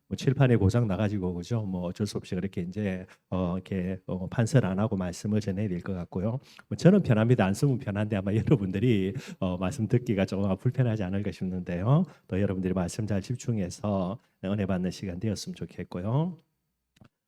뭐 칠판에 고장 나가지고 그죠? 뭐 어쩔 수 없이 그렇게 이제 이렇게 판서를 안 하고 말씀을 전해야 될 것 같고요. 뭐 저는 편합니다. 안 쓰면 편한데 아마 여러분들이 말씀 듣기가 좀 불편하지 않을까 싶는데요. 또 여러분들이 말씀 잘 집중해서 은혜 받는 시간 되었으면 좋겠고요.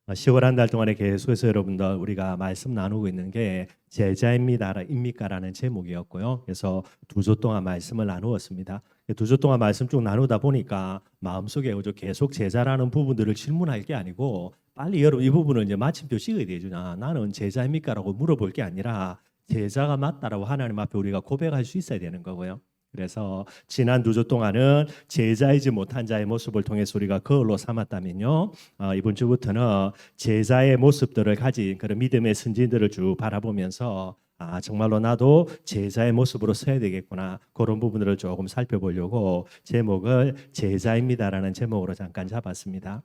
10월 한 달 동안에 계속해서 여러분들 우리가 말씀 나누고 있는 게 제자입니다입니까라는 제목이었고요. 그래서 2주 동안 말씀을 나누었습니다. 2주 동안 말씀 쭉 나누다 보니까 마음속에 계속 제자라는 부분들을 질문할 게 아니고 빨리 여러분 이 부분을 이제 마침표 찍어야 되죠. 나는 제자입니까라고 물어볼 게 아니라 제자가 맞다라고 하나님 앞에 우리가 고백할 수 있어야 되는 거고요. 그래서 지난 2주 동안은 제자이지 못한 자의 모습을 통해서 우리가 거울로 삼았다면요. 이번 주부터는 제자의 모습들을 가진 그런 믿음의 선진들을 쭉 바라보면서 정말로 나도 제자의 모습으로 서야 되겠구나. 그런 부분들을 조금 살펴보려고 제목을 제자입니다라는 제목으로 잠깐 잡았습니다.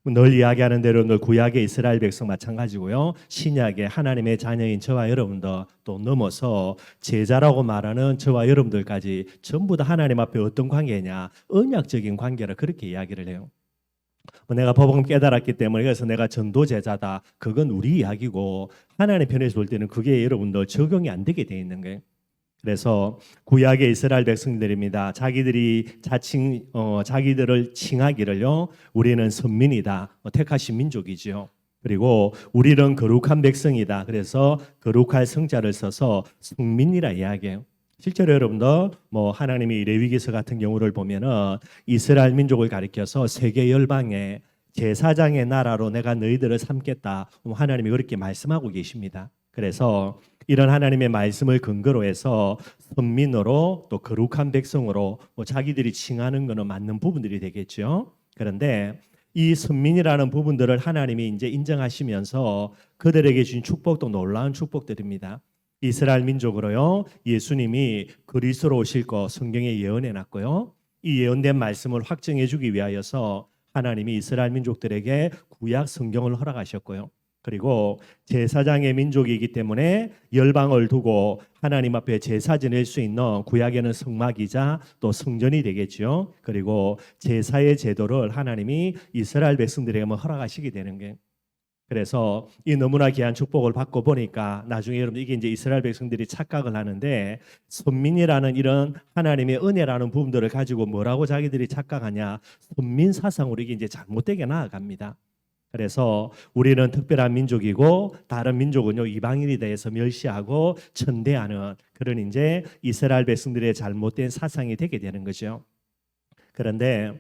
늘 이야기하는 대로 늘 구약의 이스라엘 백성 마찬가지고요. 신약의 하나님의 자녀인 저와 여러분들 또 넘어서 제자라고 말하는 저와 여러분들까지 전부 다 하나님 앞에 어떤 관계냐? 언약적인 관계를 그렇게 이야기를 해요. 내가 법을 깨달았기 때문에 그래서 내가 전도 제자다. 그건 우리 이야기고 하나님 편에서 볼 때는 그게 여러분들 적용이 안 되게 돼 있는 거예요. 그래서 구약의 이스라엘 백성들입니다. 자기들이 자기들을 칭하기를요. 우리는 선민이다. 택하신 민족이지요. 그리고 우리는 거룩한 백성이다. 그래서 거룩할 성자를 써서 성민이라 이야기해요. 실제로 여러분들 뭐 하나님이 레위기서 같은 경우를 보면은 이스라엘 민족을 가리켜서 세계 열방의 제사장의 나라로 내가 너희들을 삼겠다. 하나님이 그렇게 말씀하고 계십니다. 그래서 이런 하나님의 말씀을 근거로 해서 선민으로 또 거룩한 백성으로 자기들이 칭하는 것은 맞는 부분들이 되겠죠. 그런데 이 선민이라는 부분들을 하나님이 이제 인정하시면서 그들에게 주신 축복도 놀라운 축복들입니다. 이스라엘 민족으로요. 예수님이 그리스도로 오실 거 성경에 예언해 놨고요. 이 예언된 말씀을 확증해 주기 위하여서 하나님이 이스라엘 민족들에게 구약 성경을 허락하셨고요. 그리고 제사장의 민족이기 때문에 열방을 두고 하나님 앞에 제사 지낼 수 있는 구약에는 성막이자 또 성전이 되겠죠. 그리고 제사의 제도를 하나님이 이스라엘 백성들에게 허락하시게 되는 게 그래서 이 너무나 귀한 축복을 받고 보니까 나중에 여러분 이게 이제 이스라엘 백성들이 착각을 하는데 선민이라는 이런 하나님의 은혜라는 부분들을 가지고 뭐라고 자기들이 착각하냐 선민 사상으로 이게 이제 잘못되게 나아갑니다. 그래서 우리는 특별한 민족이고 다른 민족은요 이방인에 대해서 멸시하고 천대하는 그런 이제 이스라엘 백성들의 잘못된 사상이 되게 되는 거죠. 그런데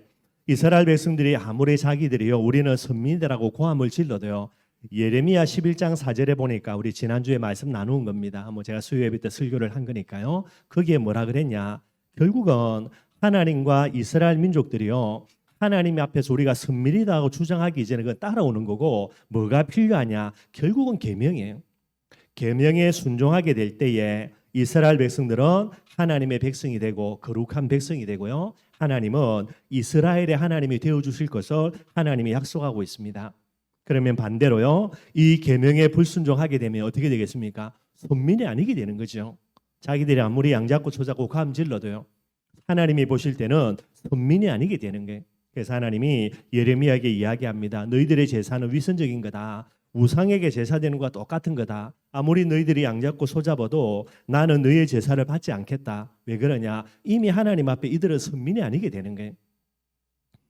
이스라엘 백성들이 아무리 자기들이요 우리는 선민이라고 고함을 질러도요 예레미야 11장 4절에 보니까 우리 지난주에 말씀 나눈 겁니다. 뭐 제가 수요예배 때 설교를 한 거니까요. 거기에 뭐라 그랬냐? 결국은 하나님과 이스라엘 민족들이요 하나님 앞에서 우리가 선민이라고 주장하기 이전에 그 따라오는 거고 뭐가 필요하냐? 결국은 계명이에요. 계명에 순종하게 될 때에 이스라엘 백성들은 하나님의 백성이 되고 거룩한 백성이 되고요. 하나님은 이스라엘의 하나님이 되어 주실 것을 하나님이 약속하고 있습니다. 그러면 반대로요. 이 계명에 불순종하게 되면 어떻게 되겠습니까? 선민이 아니게 되는 거죠. 자기들이 아무리 양잡고 초잡고 감질러도요. 하나님이 보실 때는 선민이 아니게 되는 거예요. 그래서 하나님이 예레미야에게 이야기합니다. 너희들의 제사는 위선적인 거다. 우상에게 제사되는 것과 똑같은 거다. 아무리 너희들이 양잡고 소잡아도 나는 너희의 제사를 받지 않겠다. 왜 그러냐? 이미 하나님 앞에 이들은 선민이 아니게 되는 거예요.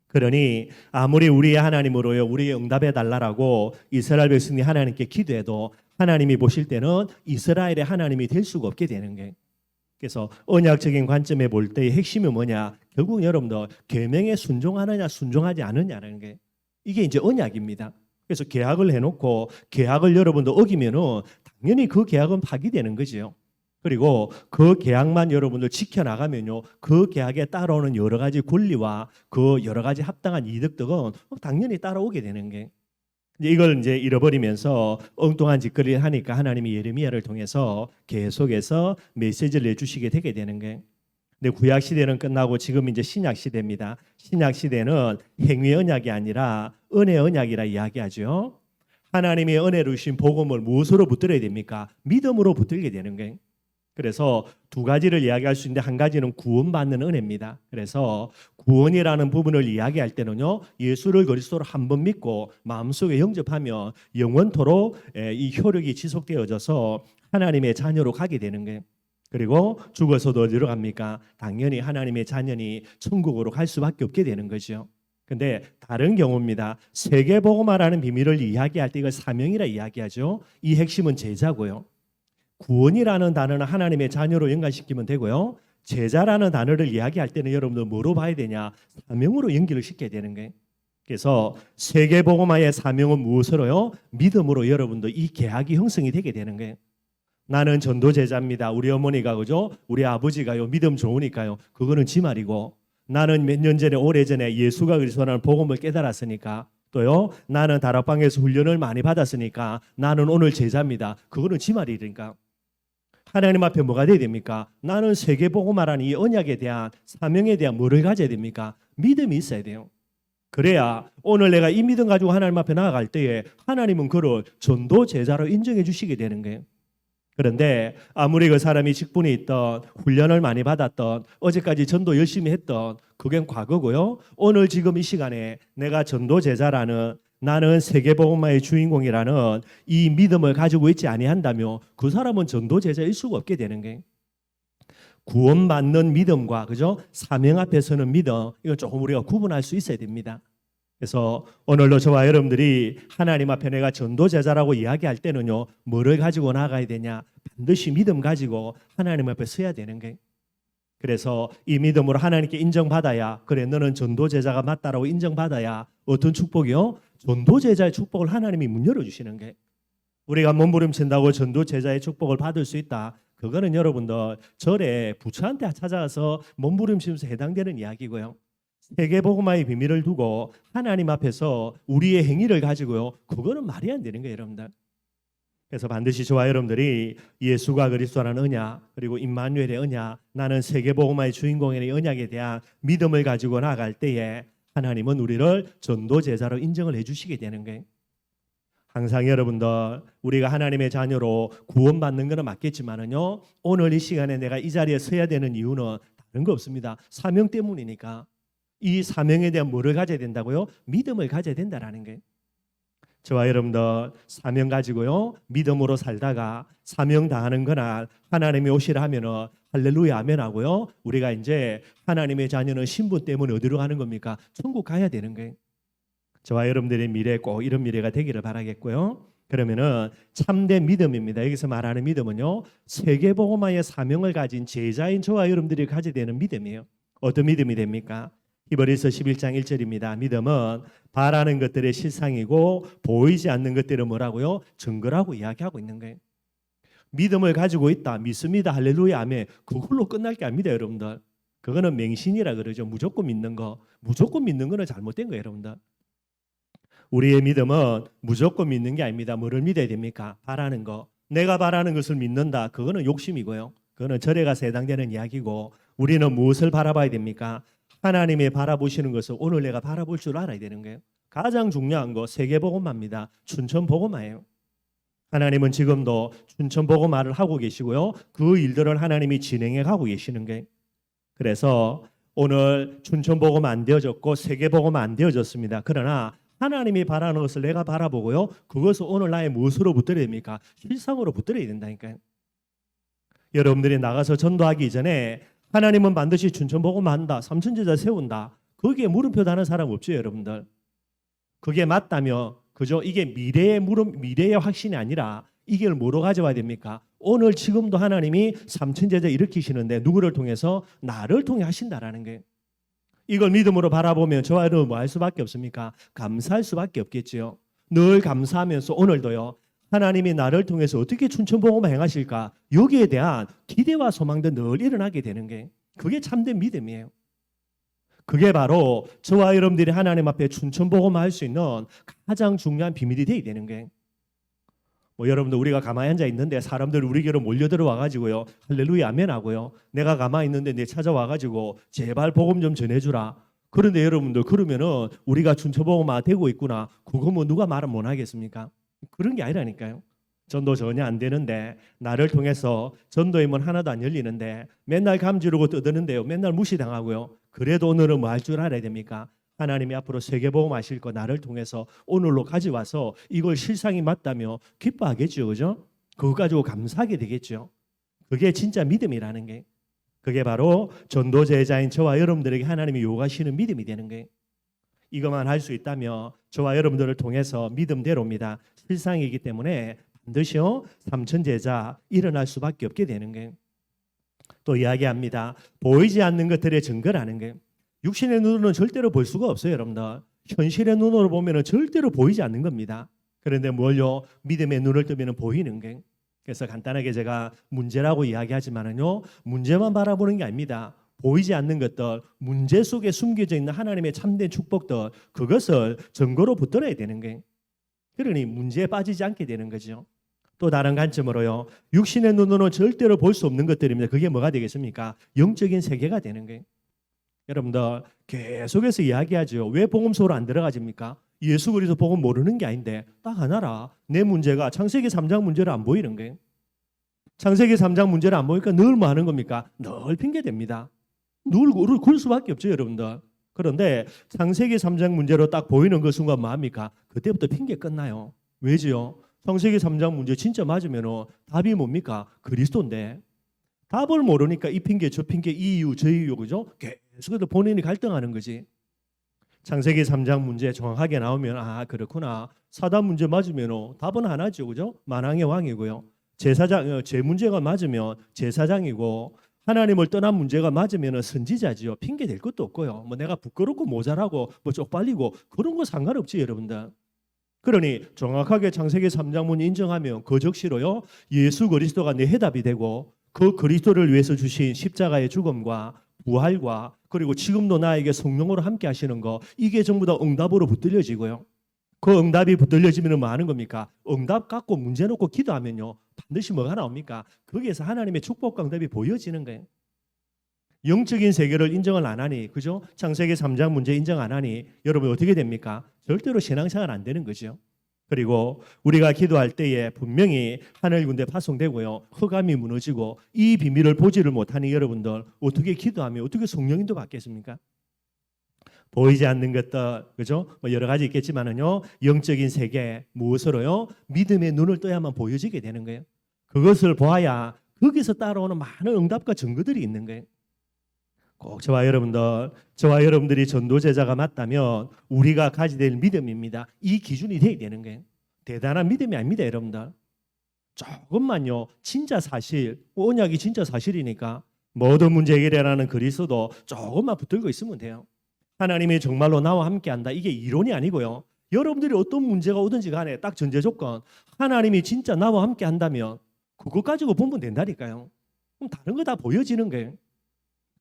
그러니 아무리 우리의 하나님으로요 우리의 응답해 달라라고 이스라엘 백성이 하나님께 기도해도 하나님이 보실 때는 이스라엘의 하나님이 될 수가 없게 되는 거예요. 그래서 언약적인 관점에 볼 때의 핵심이 뭐냐? 결국 여러분들 계명에 순종하느냐 순종하지 않느냐라는 게 이게 이제 언약입니다. 그래서 계약을 해놓고 계약을 여러분들 어기면은 당연히 그 계약은 파기되는 거죠. 그리고 그 계약만 여러분들 지켜나가면요 그 계약에 따라오는 여러 가지 권리와 그 여러 가지 합당한 이득들은 당연히 따라오게 되는 게 이걸 이제 잃어버리면서 엉뚱한 짓거리를 하니까 하나님이 예레미야를 통해서 계속해서 메시지를 내주시게 되게 되는 거예요. 근데 구약 시대는 끝나고 지금 이제 신약 시대입니다. 신약 시대는 행위 언약이 아니라 은혜 언약이라 이야기하죠. 하나님의 은혜로 주신 복음을 무엇으로 붙들어야 됩니까? 믿음으로 붙들게 되는 거예요. 그래서 두 가지를 이야기할 수 있는데 한 가지는 구원받는 은혜입니다. 그래서 구원이라는 부분을 이야기할 때는요, 예수를 그리스도로 한 번 믿고 마음속에 영접하면 영원토록 이 효력이 지속되어져서 하나님의 자녀로 가게 되는 거예요. 그리고 죽어서도 어디로 갑니까? 당연히 하나님의 자녀니 천국으로 갈 수밖에 없게 되는 거죠. 근데 다른 경우입니다. 세계복음화라는 비밀을 이야기할 때 이걸 사명이라 이야기하죠. 이 핵심은 제자고요. 구원이라는 단어는 하나님의 자녀로 연관시키면 되고요. 제자라는 단어를 이야기할 때는 여러분들 뭐로 봐야 되냐? 사명으로 연결을 시켜야 되는 거예요. 그래서 세계복음화의 사명은 무엇으로요? 믿음으로 여러분들 이 계약이 형성이 되게 되는 거예요. 나는 전도제자입니다. 우리 어머니가 그죠? 우리 아버지가요. 믿음 좋으니까요. 그거는 지 말이고, 나는 몇 년 전에 오래전에 예수가 그리스도라는 복음을 깨달았으니까, 또요, 나는 다락방에서 훈련을 많이 받았으니까 나는 오늘 제자입니다. 그거는 지 말이니까. 하나님 앞에 뭐가 돼야 됩니까? 나는 세계복음화라는 이 언약에 대한 사명에 대한 뭐를 가져야 됩니까? 믿음이 있어야 돼요. 그래야 오늘 내가 이 믿음 가지고 하나님 앞에 나아갈 때에 하나님은 그를 전도 제자로 인정해 주시게 되는 거예요. 그런데 아무리 그 사람이 직분이 있던, 훈련을 많이 받았던, 어제까지 전도 열심히 했던, 그게 과거고요. 오늘 지금 이 시간에 내가 전도 제자라는, 나는 세계복음화의 주인공이라는 이 믿음을 가지고 있지 아니한다면 그 사람은 전도 제자일 수가 없게 되는 거예요. 구원받는 믿음과 그죠? 사명 앞에 서는 믿음, 이거 조금 우리가 구분할 수 있어야 됩니다. 그래서 오늘도 저와 여러분들이 하나님 앞에 내가 전도제자라고 이야기할 때는요, 뭐를 가지고 나가야 되냐? 반드시 믿음 가지고 하나님 앞에 서야 되는 거예요. 그래서 이 믿음으로 하나님께 인정받아야, 그래 너는 전도제자가 맞다라고 인정받아야 어떤 축복이요? 전도제자의 축복을 하나님이 문 열어주시는 거예요. 우리가 몸부림친다고 전도제자의 축복을 받을 수 있다. 그거는 여러분들 절에 부처한테 찾아가서 몸부림치면서 해당되는 이야기고요. 세계복음화의 비밀을 두고 하나님 앞에서 우리의 행위를 가지고요, 그거는 말이 안 되는 거예요, 여러분들. 그래서 반드시 저와 여러분들이 예수가 그리스도라는 언약, 그리고 임마누엘의 언약, 나는 세계복음화의 주인공의 언약에 대한 믿음을 가지고 나아갈 때에 하나님은 우리를 전도 제자로 인정을 해주시게 되는 거예요. 항상 여러분들, 우리가 하나님의 자녀로 구원받는 것은 맞겠지만은요, 오늘 이 시간에 내가 이 자리에 서야 되는 이유는 다른 거 없습니다. 사명 때문이니까. 이 사명에 대한 뭐를 가져야 된다고요? 믿음을 가져야 된다라는 거예요. 저와 여러분들 사명 가지고요, 믿음으로 살다가 사명 다하는 그날 하나님이 오시라 하면은 할렐루야 아멘 하고요, 우리가 이제 하나님의 자녀는 신분 때문에 어디로 가는 겁니까? 천국 가야 되는 거예요. 저와 여러분들의 미래 꼭 이런 미래가 되기를 바라겠고요. 그러면은 참된 믿음입니다. 여기서 말하는 믿음은요, 세계복음화의 사명을 가진 제자인 저와 여러분들이 가져야 되는 믿음이에요. 어떤 믿음이 됩니까? 히브리서 11장 1절입니다. 믿음은 바라는 것들의 실상이고 보이지 않는 것들을 뭐라고요? 증거라고 이야기하고 있는 거예요. 믿음을 가지고 있다, 믿습니다, 할렐루야 아멘, 그걸로 끝날 게 아닙니다, 여러분들. 그거는 맹신이라 그러죠. 무조건 믿는 거. 무조건 믿는 거는 잘못된 거예요, 여러분들. 우리의 믿음은 무조건 믿는 게 아닙니다. 뭐를 믿어야 됩니까? 바라는 거. 내가 바라는 것을 믿는다, 그거는 욕심이고요. 그거는 절에 가서 해당되는 이야기고, 우리는 무엇을 바라봐야 됩니까? 하나님이 바라보시는 것을 오늘 내가 바라볼 줄 알아야 되는 거예요. 가장 중요한 거 세계복음화입니다. 춘천복음화예요. 하나님은 지금도 춘천복음화를 하고 계시고요, 그 일들을 하나님이 진행해 가고 계시는 거예요. 그래서 오늘 춘천복음화 안 되어졌고 세계복음화 안 되어졌습니다. 그러나 하나님이 바라는 것을 내가 바라보고요, 그것을 오늘 나의 무엇으로 붙들어야 됩니까? 실상으로 붙들어야 된다니까요. 여러분들이 나가서 전도하기 전에 하나님은 반드시 춘천복음화 한다, 삼천제자 세운다, 거기에 물음표 다는 사람 없죠, 여러분들. 그게 맞다면 그죠? 이게 미래의 확신이 아니라 이걸 뭐로 가져와야 됩니까? 오늘 지금도 하나님이 삼천제자 일으키시는데 누구를 통해서? 나를 통해 하신다라는 거예요. 이걸 믿음으로 바라보면 저와 여러분 뭐 할 수밖에 없습니까? 감사할 수밖에 없겠죠. 늘 감사하면서 오늘도요, 하나님이 나를 통해서 어떻게 춘천복음화 행하실까? 여기에 대한 기대와 소망도 늘 일어나게 되는 게, 그게 참된 믿음이에요. 그게 바로 저와 여러분들이 하나님 앞에 춘천복음화 할 수 있는 가장 중요한 비밀이 되어야 되는 거예요. 뭐 여러분들, 우리가 가만히 앉아 있는데 사람들 우리에게로 몰려들어 와가지고요, 할렐루야 아멘 하고요, 내가 가만히 있는데 내 찾아와가지고 제발 복음 좀 전해주라. 그런데 여러분들, 그러면은 우리가 춘천복음화 되고 있구나, 그거 뭐 누가 말은 못 하겠습니까? 그런 게 아니라니까요. 전도 전혀 안 되는데 나를 통해서 전도의 문 하나도 안 열리는데 맨날 감지르고 떠드는데요. 맨날 무시당하고요. 그래도 오늘은 뭐 할 줄 알아야 됩니까? 하나님이 앞으로 세계복음 하실 거 나를 통해서 오늘로 가져와서 이걸 실상이 맞다며 기뻐하겠죠. 그죠? 그거 가지고 감사하게 되겠죠. 그게 진짜 믿음이라는 게. 그게 바로 전도 제자인 저와 여러분들에게 하나님이 요구하시는 믿음이 되는 거예요. 이것만 할 수 있다면 저와 여러분들을 통해서 믿음대로입니다. 실상이기 때문에 반드시요 삼천 제자 일어날 수밖에 없게 되는 거예요. 또 이야기합니다. 보이지 않는 것들의 증거라는 거예요. 육신의 눈으로는 절대로 볼 수가 없어요, 여러분들. 현실의 눈으로 보면은 절대로 보이지 않는 겁니다. 그런데 뭘요? 믿음의 눈을 뜨면은 보이는 거예요. 그래서 간단하게 제가 문제라고 이야기하지만은요, 문제만 바라보는 게 아닙니다. 보이지 않는 것들, 문제 속에 숨겨져 있는 하나님의 참된 축복들, 그것을 증거로 붙들어야 되는 거예요. 그러니 문제에 빠지지 않게 되는 거죠. 또 다른 관점으로요, 육신의 눈으로는 절대로 볼 수 없는 것들입니다. 그게 뭐가 되겠습니까? 영적인 세계가 되는 거예요. 여러분들 계속해서 이야기하죠. 왜 복음서로 안 들어가집니까? 예수 그리스도 복음 모르는 게 아닌데 딱 하나라. 내 문제가 창세기 3장 문제를 안 보이는 거예요. 창세기 3장 문제를 안 보니까 늘 뭐 하는 겁니까? 늘 핑계댑니다. 늘 굴 수밖에 없죠, 여러분들. 그런데 창세기 3장 문제로 딱 보이는 그 순간 뭐 합니까? 그때부터 핑계 끝나요. 왜지요? 창세기 3장 문제 진짜 맞으면 답이 뭡니까? 그리스도인데 답을 모르니까 이 핑계 저 핑계 이 이유 저 이유 그죠? 계속해서 본인이 갈등하는 거지. 창세기 3장 문제 정확하게 나오면 아 그렇구나. 사단 문제 맞으면 답은 하나죠. 그죠? 만왕의 왕이고요. 제사장 제 문제가 맞으면 제사장이고 하나님을 떠난 문제가 맞으면 선지자지요. 핑계 댈 것도 없고요. 뭐 내가 부끄럽고 모자라고 뭐 쪽팔리고 그런 거 상관없지 여러분들. 그러니 정확하게 창세기 3장 문 인정하면 그 적시로요. 예수 그리스도가 내 해답이 되고 그 그리스도를 위해서 주신 십자가의 죽음과 부활과 그리고 지금도 나에게 성령으로 함께 하시는 거 이게 전부 다 응답으로 붙들려지고요. 그 응답이 붙들려지면 뭐 하는 겁니까? 응답 갖고 문제 놓고 기도하면요. 반드시 뭐가 나옵니까? 거기에서 하나님의 축복과 응답이 보여지는 거예요. 영적인 세계를 인정을 안 하니 그죠? 창세기 3장 문제 인정 안 하니 여러분 어떻게 됩니까? 절대로 신앙생활 안 되는 거죠. 그리고 우리가 기도할 때에 분명히 하늘 군대 파송되고요. 흑암이 무너지고 이 비밀을 보지를 못하니 여러분들 어떻게 기도하며 어떻게 성령인도 받겠습니까? 보이지 않는 것들 그죠? 뭐 여러 가지 있겠지만은요. 영적인 세계 무엇으로요? 믿음의 눈을 떠야만 보여지게 되는 거예요. 그것을 보아야 거기서 따라오는 많은 응답과 증거들이 있는 거예요. 꼭 저와 여러분들이 전도 제자가 맞다면 우리가 가지게 될 믿음입니다. 이 기준이 돼야 되는 거예요. 대단한 믿음이 아닙니다, 여러분들. 조금만요, 진짜 사실, 언약이 진짜 사실이니까 모든 문제 해결하는 그리스도 조금만 붙들고 있으면 돼요. 하나님이 정말로 나와 함께한다. 이게 이론이 아니고요. 여러분들이 어떤 문제가 오든지 간에 딱 전제 조건, 하나님이 진짜 나와 함께한다면 그거 가지고 보면 된다니까요. 그럼 다른 거 다 보여지는 거예요.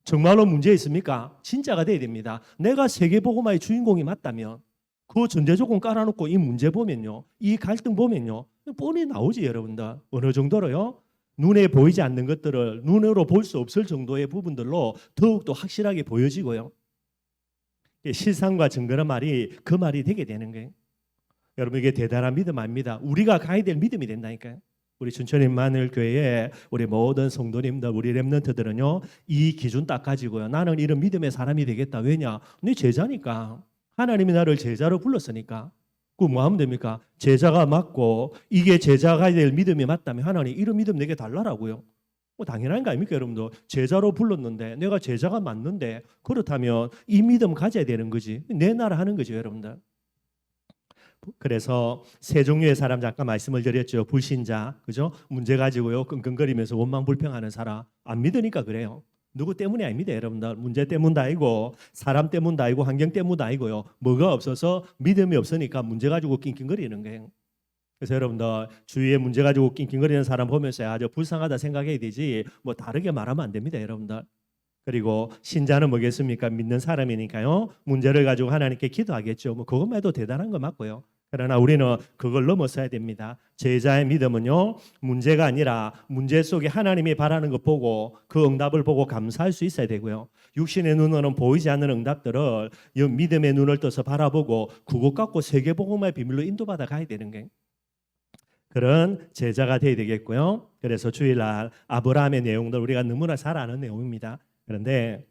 정말로 문제 있습니까? 진짜가 돼야 됩니다. 내가 세계복음화의 주인공이 맞다면 그 전제 조건 깔아놓고 이 문제 보면요. 이 갈등 보면요. 뻔히 나오지 여러분들. 어느 정도로요? 눈에 보이지 않는 것들을 눈으로 볼 수 없을 정도의 부분들로 더욱더 확실하게 보여지고요. 실상과 증거란 말이 그 말이 되게 되는 거예요. 여러분 이게 대단한 믿음 아닙니다. 우리가 가야 될 믿음이 된다니까요. 우리 춘천인 마늘교회에 우리 모든 성도님들 우리 렘넌트들은요 이 기준 딱 가지고요 나는 이런 믿음의 사람이 되겠다. 왜냐? 네 제자니까. 하나님이 나를 제자로 불렀으니까. 그 뭐 하면 됩니까? 제자가 맞고 이게 제자가 될 믿음이 맞다면 하나님 이런 믿음 내게 달라라고요. 뭐 당연한 거 아닙니까 여러분들? 제자로 불렀는데 내가 제자가 맞는데 그렇다면 이 믿음 가져야 되는 거지. 내 나라 하는 거죠 여러분들. 그래서 세 종류의 사람 잠깐 말씀을 드렸죠. 불신자, 그죠? 문제 가지고요 끙끙거리면서 원망불평하는 사람 안 믿으니까 그래요. 누구 때문이 아닙니다, 여러분들. 문제 때문도 아니고 사람 때문도 아니고 환경 때문도 아니고요. 뭐가 없어서 믿음이 없으니까 문제 가지고 낑낑거리는 거예요. 그래서 여러분들 주위에 문제 가지고 낑낑거리는 사람 보면서 아주 불쌍하다 생각해야 되지 뭐 다르게 말하면 안 됩니다, 여러분들. 그리고 신자는 뭐겠습니까? 믿는 사람이니까요. 문제를 가지고 하나님께 기도하겠죠. 뭐 그것만 해도 대단한 거 맞고요. 그러나 우리는 그걸 넘어서야 됩니다. 제자의 믿음은요. 문제가 아니라 문제 속에 하나님이 바라는 것 보고 그 응답을 보고 감사할 수 있어야 되고요. 육신의 눈으로는 보이지 않는 응답들을 믿음의 눈을 떠서 바라보고 그것 갖고 세계복음의 비밀로 인도받아 가야 되는 거예요. 그런 제자가 되어야 되겠고요. 그래서 주일날 아브라함의 내용들 우리가 너무나 잘 아는 내용입니다. 그런데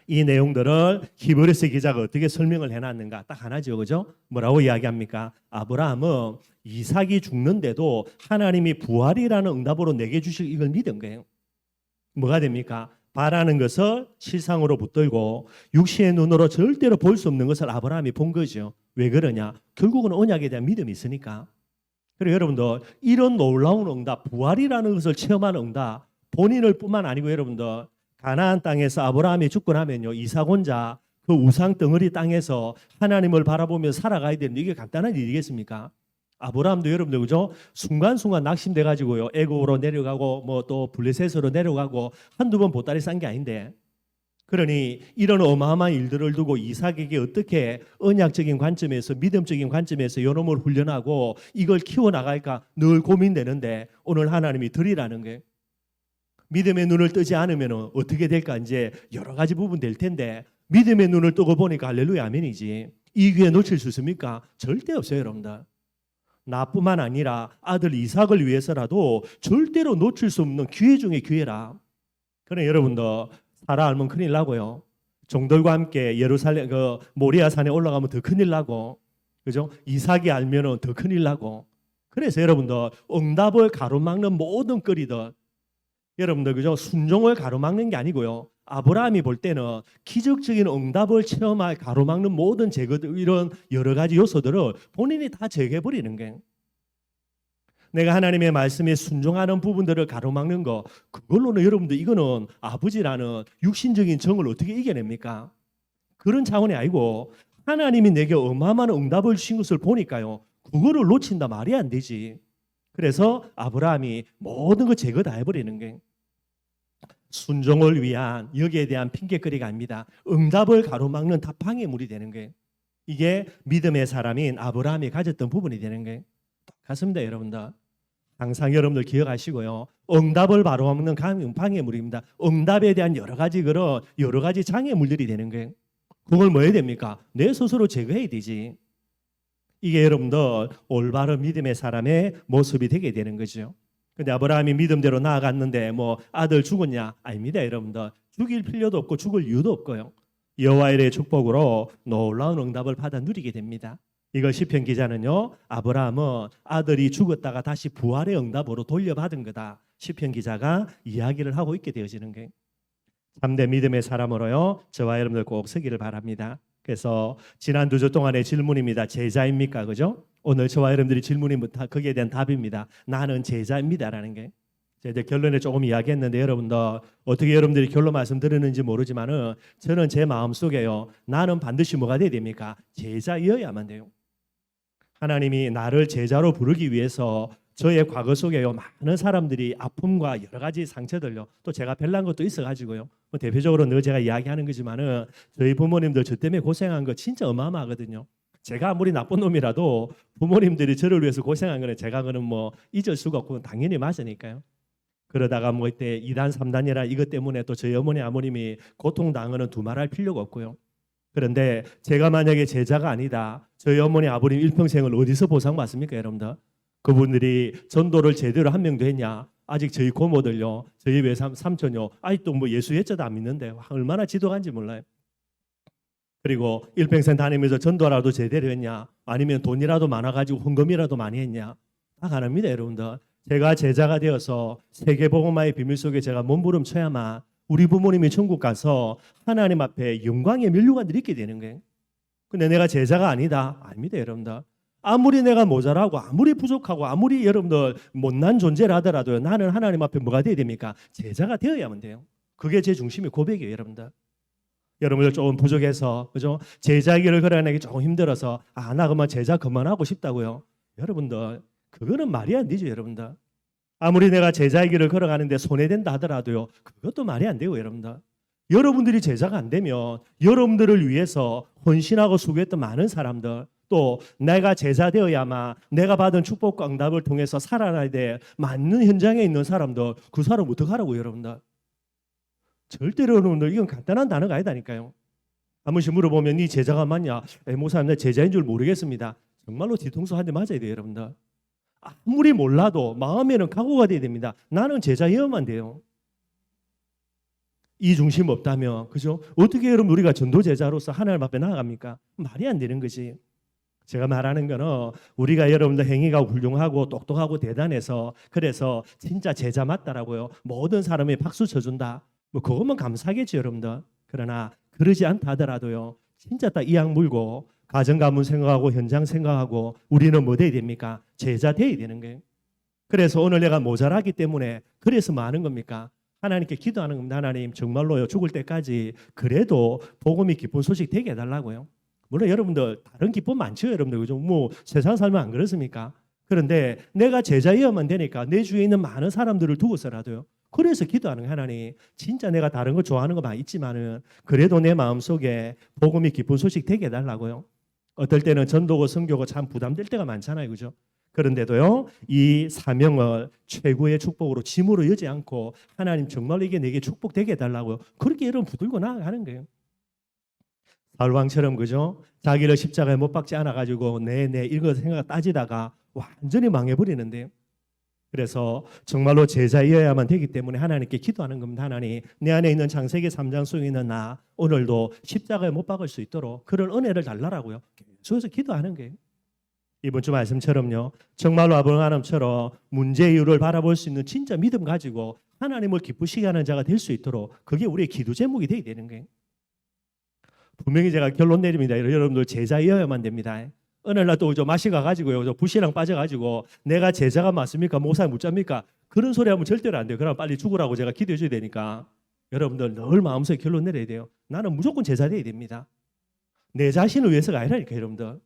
이 내용들을 히브리서 기자가 어떻게 설명을 해놨는가? 딱 하나죠, 그죠? 뭐라고 이야기합니까? 아브라함은 이삭이 죽는데도 하나님이 부활이라는 응답으로 내게 주실 이걸 믿은 거예요. 뭐가 됩니까? 바라는 것을 실상으로 붙들고 육신의 눈으로 절대로 볼 수 없는 것을 아브라함이 본 거죠. 왜 그러냐? 결국은 언약에 대한 믿음이 있으니까. 그리고 여러분들 이런 놀라운 응답, 부활이라는 것을 체험하는 응답, 본인을 뿐만 아니고 여러분들 가나안 땅에서 아브라함이 죽고 나면요, 이삭 혼자 그 우상 덩어리 땅에서 하나님을 바라보며 살아가야 되는 이게 간단한 일이겠습니까? 아브라함도 여러분들 그죠? 순간순간 낙심돼 가지고요, 애굽으로 내려가고 뭐 또 블레셋으로 내려가고 한두 번 보따리 싼 게 아닌데, 그러니 이런 어마어마한 일들을 두고 이삭에게 어떻게 언약적인 관점에서 믿음적인 관점에서 요놈을 훈련하고 이걸 키워나갈까 늘 고민되는데 오늘 하나님이 드리라는 거예요. 믿음의 눈을 뜨지 않으면 어떻게 될까 이제 여러 가지 부분 될 텐데 믿음의 눈을 뜨고 보니까 할렐루야 아멘이지. 이 기회 놓칠 수 있습니까? 절대 없어요, 여러분들. 나뿐만 아니라 아들 이삭을 위해서라도 절대로 놓칠 수 없는 기회 중에 기회라. 그래 여러분들 사라 알면 큰일 나고요. 종들과 함께 예루살렘 그 모리아 산에 올라가면 더 큰일 나고, 그죠? 이삭이 알면은 더 큰일 나고. 그래서 여러분들 응답을 가로막는 모든 거리들, 여러분들 그죠? 순종을 가로막는 게 아니고요. 아브라함이 볼 때는 기적적인 응답을 체험할 가로막는 모든 제거들 이런 여러 가지 요소들을 본인이 다 제거해 버리는 거예요. 내가 하나님의 말씀에 순종하는 부분들을 가로막는 거, 그걸로는 여러분들 이거는 아버지라는 육신적인 정을 어떻게 이겨냅니까? 그런 차원이 아니고 하나님이 내게 어마어마한 응답을 주신 것을 보니까요, 그거를 놓친다 말이 안 되지. 그래서 아브라함이 모든 거 제거 다 해버리는 거예요. 순종을 위한 여기에 대한 핑계거리가 아닙니다. 응답을 가로막는 다 방해물이 되는 거예요. 이게 믿음의 사람인 아브라함이 가졌던 부분이 되는 거예요. 같습니다, 여러분들. 항상 여러분들 기억하시고요. 응답을 바로막는 방해물입니다. 응답에 대한 여러 가지 장애물들이 되는 거예요. 그걸 뭐 해야 됩니까? 내 스스로 제거해야 되지. 이게 여러분들 올바른 믿음의 사람의 모습이 되게 되는 거죠. 근데 아브라함이 믿음대로 나아갔는데 뭐 아들 죽었냐? 아닙니다, 여러분들. 죽일 필요도 없고 죽을 이유도 없고요. 여호와의 축복으로 놀라운 응답을 받아 누리게 됩니다. 이걸 시편 기자는요, 아브라함은 아들이 죽었다가 다시 부활의 응답으로 돌려받은 거다. 시편 기자가 이야기를 하고 있게 되어지는 거예요. 참된 믿음의 사람으로요, 저와 여러분들 꼭 서기를 바랍니다. 그래서 지난 2주 동안의 질문입니다. 제자입니까? 그죠? 오늘 저와 여러분들이 질문이 거기에 대한 답입니다. 나는 제자입니다라는 게. 제가 결론에 조금 이야기했는데 여러분들 어떻게 여러분들이 결론 말씀 들었는지 모르지만은 저는 제 마음속에요, 나는 반드시 뭐가 돼야 됩니까? 제자이어야만 돼요. 하나님이 나를 제자로 부르기 위해서 저의 과거 속에요, 많은 사람들이 아픔과 여러 가지 상처들요, 또 제가 별난 것도 있어가지고요, 뭐 대표적으로 늘 제가 이야기하는 거지만은 저희 부모님들 저 때문에 고생한 거 진짜 어마어마하거든요. 제가 아무리 나쁜 놈이라도 부모님들이 저를 위해서 고생한 거는 제가 그는 뭐 잊을 수가 없고 당연히 맞으니까요. 그러다가 뭐 이때 2단 3단이라 이것 때문에 또 저희 어머니 아버님이 고통당하는 두말할 필요가 없고요. 그런데 제가 만약에 제자가 아니다, 저희 어머니 아버님 일평생을 어디서 보상받습니까, 여러분들? 그분들이 전도를 제대로 한 명도 했냐? 아직 저희 고모들요, 저희 외삼 삼촌요, 아직도 뭐 예수 예자도 안 믿는데 얼마나 지도간지 몰라요. 그리고 일평생 다니면서 전도라도 제대로 했냐? 아니면 돈이라도 많아가지고 헌금이라도 많이 했냐? 다 가능합니다, 여러분들. 제가 제자가 되어서 세계복음화의 비밀 속에 제가 몸부림쳐야만 우리 부모님이 천국 가서 하나님 앞에 영광의 면류관들이 있게 되는 거예요. 근데 내가 제자가 아니다? 아닙니다, 여러분들. 아무리 내가 모자라고 아무리 부족하고 아무리 여러분들 못난 존재라 하더라도 나는 하나님 앞에 뭐가 돼야 됩니까? 제자가 되어야만 돼요. 그게 제 중심의 고백이에요, 여러분들. 여러분들 조금 부족해서 그죠? 제자기를 걸어내기 조금 힘들어서 나 그만 제자 그만하고 싶다고요. 여러분들 그거는 말이 안 되죠, 여러분들. 아무리 내가 제자의 길을 걸어가는데 손해된다 하더라도요, 그것도 말이 안 되고 여러분들. 여러분들이 제자가 안 되면 여러분들을 위해서 헌신하고 수고했던 많은 사람들, 또 내가 제자 되어야만 내가 받은 축복과 응답을 통해서 살아나야 될 맞는 현장에 있는 사람들, 그 사람 어떡하라고 여러분들. 절대로 여러분들 이건 간단한 단어가 아니다니까요. 한 번씩 물어보면 네 제자가 맞냐? 목사님 내 제자인 줄 모르겠습니다. 정말로 뒤통수 한 대 맞아야 돼요, 여러분들. 아무리 몰라도 마음에는 각오가 돼야 됩니다. 나는 제자여야만 돼요. 이 중심 없다면, 그죠? 어떻게 여러분 우리가 전도 제자로서 하나님 앞에 나아갑니까? 말이 안 되는 거지. 제가 말하는 거는 우리가 여러분들 행위가 훌륭하고 똑똑하고 대단해서 그래서 진짜 제자 맞다라고요. 모든 사람이 박수 쳐준다. 뭐 그것만 감사하겠지 여러분들. 그러나 그러지 않다 하더라도요. 진짜 딱 이악 물고 가정 가문 생각하고 현장 생각하고 우리는 뭐 돼야 됩니까? 제자 돼야 되는 거예요. 그래서 오늘 내가 모자라기 때문에 그래서 뭐 하는 겁니까? 하나님께 기도하는 겁니다. 하나님 정말로요 죽을 때까지 그래도 복음이 기쁜 소식 되게 해달라고요. 물론 여러분들 다른 기쁨 많죠 여러분들. 그죠? 뭐 세상 살면 안 그렇습니까? 그런데 내가 제자이어만 되니까 내 주위에 있는 많은 사람들을 두고서라도요. 그래서 기도하는 거예요. 하나님 진짜 내가 다른 거 좋아하는 거 많이 있지만은 그래도 내 마음속에 복음이 기쁜 소식 되게 해달라고요. 어떨 때는 전도고 선교고 참 부담될 때가 많잖아요. 그죠? 그런데도요, 이 사명을 최고의 축복으로 짐으로 여지 않고 하나님 정말 이게 내게 축복되게 해달라고요. 그렇게 여러분 붙들고 나아가는 거예요. 사울왕처럼 그죠? 자기를 십자가에 못 박지 않아가지고 내 이거 생각 따지다가 완전히 망해버리는데요. 그래서 정말로 제자이어야만 되기 때문에 하나님께 기도하는 겁니다. 하나님 내 안에 있는 창세기 3장 속에 있는 나 오늘도 십자가에 못 박을 수 있도록 그런 은혜를 달라라고요. 그래서 기도하는 거예요. 이번 주 말씀처럼요. 정말로 아브라함처럼 문제 이유를 바라볼 수 있는 진짜 믿음 가지고 하나님을 기쁘시게 하는 자가 될 수 있도록 그게 우리의 기도 제목이 되어야 되는 거예요. 분명히 제가 결론 내립니다. 여러분들 제자이어야만 됩니다. 어느 날 또 맛이 가가지고요, 불신앙 빠져가지고 내가 제자가 맞습니까? 목사님 묻잡니까? 그런 소리 하면 절대로 안 돼요. 그럼 빨리 죽으라고 제가 기도해 줘야 되니까 여러분들 늘 마음속에 결론 내려야 돼요. 나는 무조건 제자 돼야 됩니다. 내 자신을 위해서가 아니라니까 여러분들.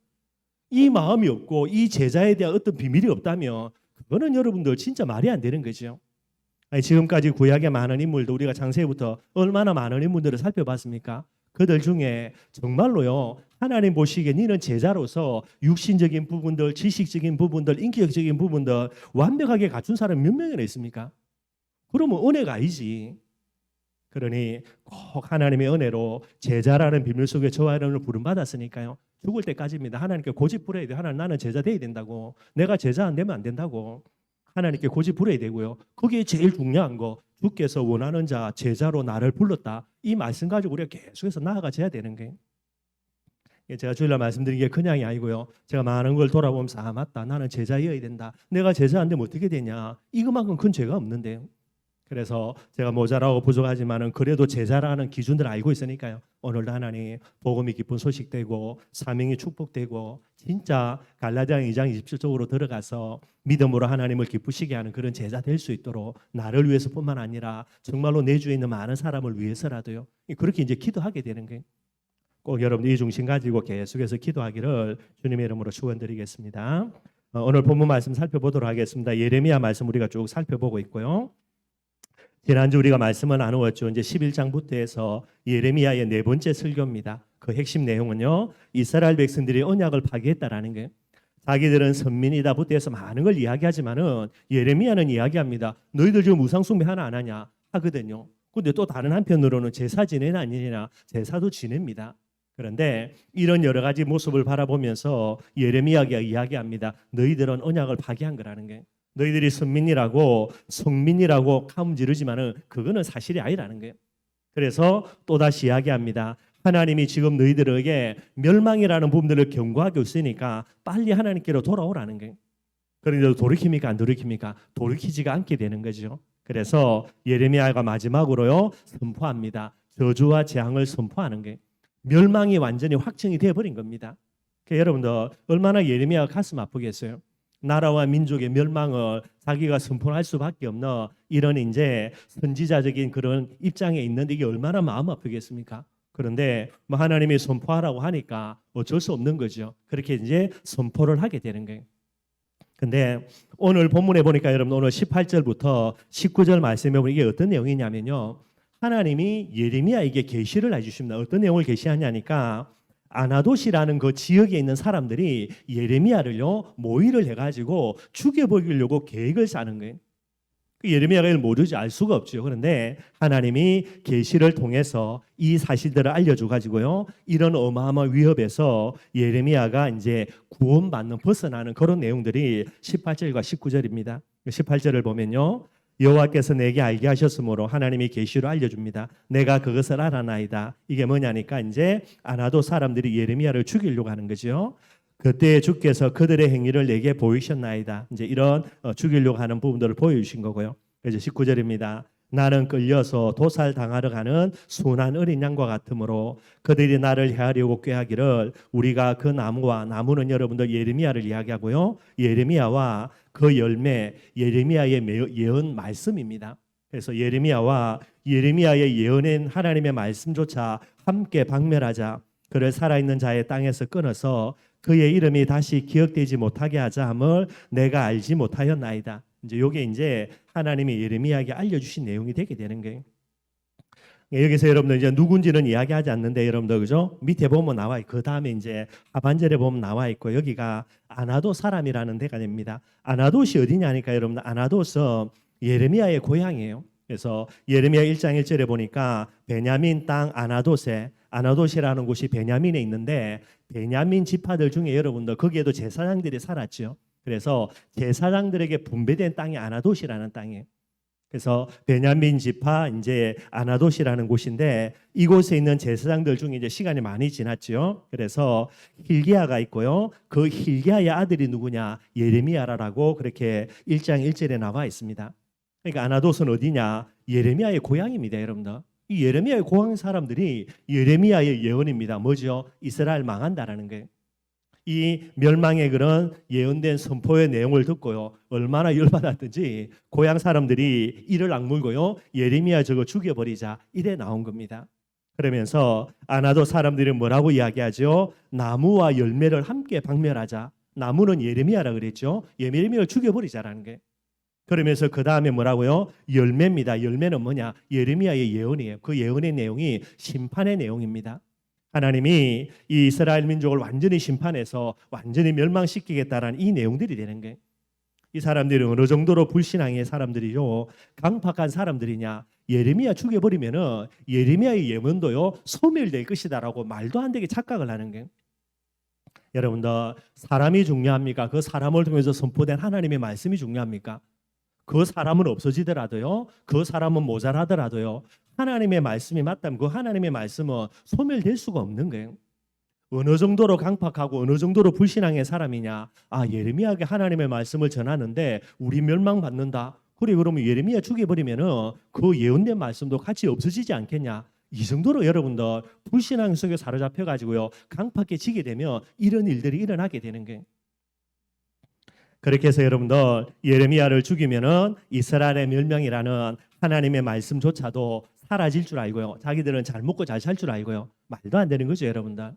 이 마음이 없고 이 제자에 대한 어떤 비밀이 없다면 그거는 여러분들 진짜 말이 안 되는 거죠. 아니, 지금까지 구약의 많은 인물도 우리가 창세기부터 얼마나 많은 인물들을 살펴봤습니까? 그들 중에 정말로요 하나님 보시기에 너는 제자로서 육신적인 부분들, 지식적인 부분들, 인격적인 부분들 완벽하게 갖춘 사람이 몇 명이나 있습니까? 그러면 은혜가 아니지. 그러니 꼭 하나님의 은혜로 제자라는 비밀 속에 저와 여러분을 부름받았으니까요. 죽을 때까지입니다. 하나님께 고집 부려야 돼요. 하나님 나는 제자 돼야 된다고. 내가 제자 안 되면 안 된다고. 하나님께 고집 부려야 되고요. 거기에 제일 중요한 거 주께서 원하는 자 제자로 나를 불렀다. 이 말씀 가지고 우리가 계속해서 나아가줘야 되는 거예요. 제가 주일날 말씀드린 게 그냥이 아니고요. 제가 많은 걸 돌아보면서 아 맞다. 나는 제자여야 된다. 내가 제자 안 되면 어떻게 되냐. 이것만큼 큰 죄가 없는데요. 그래서 제가 모자라고 부족하지만은 그래도 제자라는 기준들을 알고 있으니까요. 오늘도 하나님 복음이 기쁜 소식되고 사명이 축복되고 진짜 갈라디아 2장 27쪽으로 들어가서 믿음으로 하나님을 기쁘시게 하는 그런 제자 될 수 있도록 나를 위해서뿐만 아니라 정말로 내 주위에 있는 많은 사람을 위해서라도요. 그렇게 이제 기도하게 되는 거예요. 꼭 여러분 이 중심 가지고 계속해서 기도하기를 주님의 이름으로 축원드리겠습니다. 오늘 본문 말씀 살펴보도록 하겠습니다. 예레미야 말씀 우리가 쭉 살펴보고 있고요. 지난주 우리가 말씀을 나누었죠. 이제 11장부터 해서 예레미야의 네 번째 설교입니다. 그 핵심 내용은요. 이스라엘 백성들이 언약을 파기했다라는 거예요. 자기들은 선민이다부터 해서 많은 걸 이야기하지만은 예레미야는 이야기합니다. 너희들 지금 우상 숭배 하나 안 하냐 하거든요. 근데 또 다른 한편으로는 제사 지내나 아니냐 제사도 지냅니다. 그런데 이런 여러 가지 모습을 바라보면서 예레미야가 이야기합니다. 너희들은 언약을 파기한 거라는 거예요. 너희들이 선민이라고 성민이라고 카움 지르지만은 그거는 사실이 아니라는 거예요. 그래서 또다시 이야기합니다. 하나님이 지금 너희들에게 멸망이라는 부분들을 경고하고 있으니까 빨리 하나님께로 돌아오라는 거예요. 그런데 돌이킵니까? 안 돌이킵니까? 돌이키지가 않게 되는 거죠. 그래서 예레미야가 마지막으로요 선포합니다. 저주와 재앙을 선포하는 거예요. 멸망이 완전히 확정이 되어버린 겁니다. 그러니까 여러분들 얼마나 예레미야가 가슴 아프겠어요. 나라와 민족의 멸망을 자기가 선포할 수밖에 없는 이런 이제 선지자적인 그런 입장에 있는데 이게 얼마나 마음 아프겠습니까? 그런데 뭐 하나님이 선포하라고 하니까 어쩔 수 없는 거죠. 그렇게 이제 선포를 하게 되는 거예요. 근데 오늘 본문에 보니까 여러분 오늘 18절부터 19절 말씀에 보면 이게 어떤 내용이냐면요. 하나님이 예레미야에게 계시를 해주십니다. 어떤 내용을 계시하냐니까 아나돗이라는 그 지역에 있는 사람들이 예레미야를요 모의를 해가지고 죽여버리려고 계획을 짜는 거예요. 예레미야가 이걸 모르지 알 수가 없죠. 그런데 하나님이 계시를 통해서 이 사실들을 알려줘 가지고요. 이런 어마어마한 위협에서 예레미야가 이제 구원받는 벗어나는 그런 내용들이 18절과 19절입니다. 18절을 보면요. 여호와께서 내게 알게 하셨으므로 하나님이 계시로 알려줍니다. 내가 그것을 알아나이다. 이게 뭐냐니까 이제 아나도 사람들이 예레미야를 죽이려고 하는 거죠. 그때 주께서 그들의 행위를 내게 보이셨나이다. 이제 이런 죽이려고 하는 부분들을 보여주신 거고요. 그래서 19절입니다. 나는 끌려서 도살 당하러 가는 순한 어린 양과 같으므로 그들이 나를 해하려고 꾀하기를 우리가 그 나무와 나무는 여러분들 예레미야를 이야기하고요. 예레미야와 그 열매 예레미야의 예언 말씀입니다. 그래서 예레미야와 예레미야의 예언인 하나님의 말씀조차 함께 박멸하자 그를 살아있는 자의 땅에서 끊어서 그의 이름이 다시 기억되지 못하게 하자 함을 내가 알지 못하였나이다. 이제 요게 이제 하나님이 예레미야에게 알려주신 내용이 되게 되는 거예요. 여기서 여러분들 이제 누군지는 이야기하지 않는데 여러분들 그죠? 밑에 보면 나와 있고 그 다음에 이제 하반절에 보면 나와 있고 여기가 아나도 사람이라는 데가 됩니다. 아나돗이 어디냐니까 여러분들 아나돗은 예레미야의 고향이에요. 그래서 예레미야 1장 1절에 보니까 베냐민 땅 아나돗이라는 곳이 베냐민에 있는데 베냐민 지파들 중에 여러분들 거기에도 제사장들이 살았죠. 그래서 제사장들에게 분배된 땅이 아나돗이라는 땅이에요. 그래서 베냐민 지파 이제 아나돗이라는 곳인데 이곳에 있는 제사장들 중에 이제 시간이 많이 지났죠. 그래서 hil기야가 있고요. 그 hil기야의 아들이 누구냐? 예레미야라고 그렇게 1장 1절에 나와 있습니다. 그러니까 아나돗은 어디냐? 예레미야의 고향입니다, 여러분들. 이 예레미야의 고향 사람들이 예레미야의 예언입니다. 뭐죠? 이스라엘 망한다라는 거예요. 이 멸망의 그런 예언된 선포의 내용을 듣고요. 얼마나 열받았든지 고향 사람들이 이를 악물고요. 예레미야 저거 죽여버리자 이래 나온 겁니다. 그러면서 아나돗 사람들이 뭐라고 이야기하죠? 나무와 열매를 함께 박멸하자. 나무는 예레미야라 그랬죠. 예레미야를 죽여버리자라는 게. 그러면서 그 다음에 뭐라고요? 열매입니다. 열매는 뭐냐? 예레미야의 예언이에요. 그 예언의 내용이 심판의 내용입니다. 하나님이 이 이스라엘 민족을 완전히 심판해서 완전히 멸망시키겠다라는 이 내용들이 되는 거예요. 이 사람들이 어느 정도로 불신앙의 사람들이요, 강팍한 사람들이냐? 예레미야 죽여버리면은 예레미야의 예언도요 소멸될 것이다라고 말도 안 되게 착각을 하는 거예요. 여러분들 사람이 중요합니까? 그 사람을 통해서 선포된 하나님의 말씀이 중요합니까? 그 사람은 없어지더라도요, 그 사람은 모자라더라도요, 하나님의 말씀이 맞다면 그 하나님의 말씀은 소멸될 수가 없는 거예요. 어느 정도로 강팍하고 어느 정도로 불신앙의 사람이냐? 아, 예레미야에게 하나님의 말씀을 전하는데 우리 멸망받는다. 그래 그러면 예레미야 죽여버리면은 그 예언된 말씀도 같이 없어지지 않겠냐? 이 정도로 여러분들 불신앙 속에 사로잡혀 가지고요 강팍해지게 되면 이런 일들이 일어나게 되는 거예요. 그렇게 해서 여러분들 예레미야를 죽이면은 이스라엘의 멸망이라는 하나님의 말씀조차도 사라질 줄 알고요. 자기들은 잘 먹고 잘 살 줄 알고요. 말도 안 되는 거죠, 여러분들.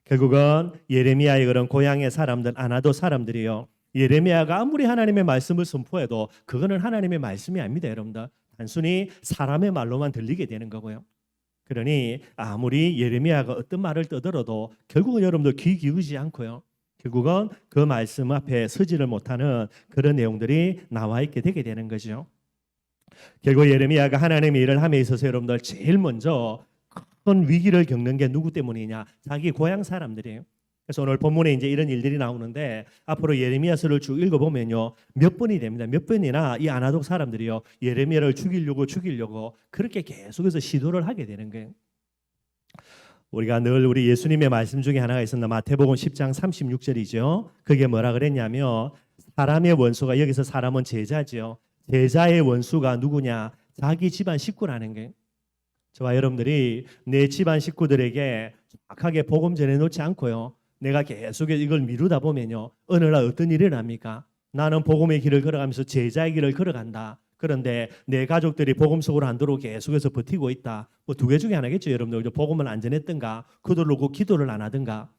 결국은 예레미야의 그런 고향의 사람들, 아나돗 사람들이요. 예레미야가 아무리 하나님의 말씀을 선포해도 그거는 하나님의 말씀이 아닙니다, 여러분들. 단순히 사람의 말로만 들리게 되는 거고요. 그러니 아무리 예레미야가 어떤 말을 떠들어도 결국은 여러분들 귀 기울이지 않고요. 결국은 그 말씀 앞에 서지를 못하는 그런 내용들이 나와 있게 되게 되는 거죠. 결국 예레미야가 하나님의 일을 함에 있어서 여러분들 제일 먼저 큰 위기를 겪는 게 누구 때문이냐? 자기 고향 사람들이에요. 그래서 오늘 본문에 이제 이런 일들이 나오는데 앞으로 예레미야서를 쭉 읽어보면요 몇 번이 됩니다. 몇 번이나 이 아나돗 사람들이요 예레미야를 죽이려고 그렇게 계속해서 시도를 하게 되는 거예요. 우리가 늘 우리 예수님의 말씀 중에 하나가 있었나 마태복음 10장 36절이죠. 그게 뭐라 그랬냐면 사람의 원수가 여기서 사람은 제자죠. 제자의 원수가 누구냐? 자기 집안 식구라는 게. 저와 여러분들이 내 집안 식구들에게 정확하게 복음 전해놓지 않고요. 내가 계속 이걸 미루다 보면요. 어느 날 어떤 일이 일어납니까? 나는 복음의 길을 걸어가면서 제자의 길을 걸어간다. 그런데 내 가족들이 복음 속으로 안 들어오고 계속해서 버티고 있다. 뭐 두 개 중에 하나겠죠, 여러분들. 복음을 안 전했든가, 그들로 기도를 안 하든가.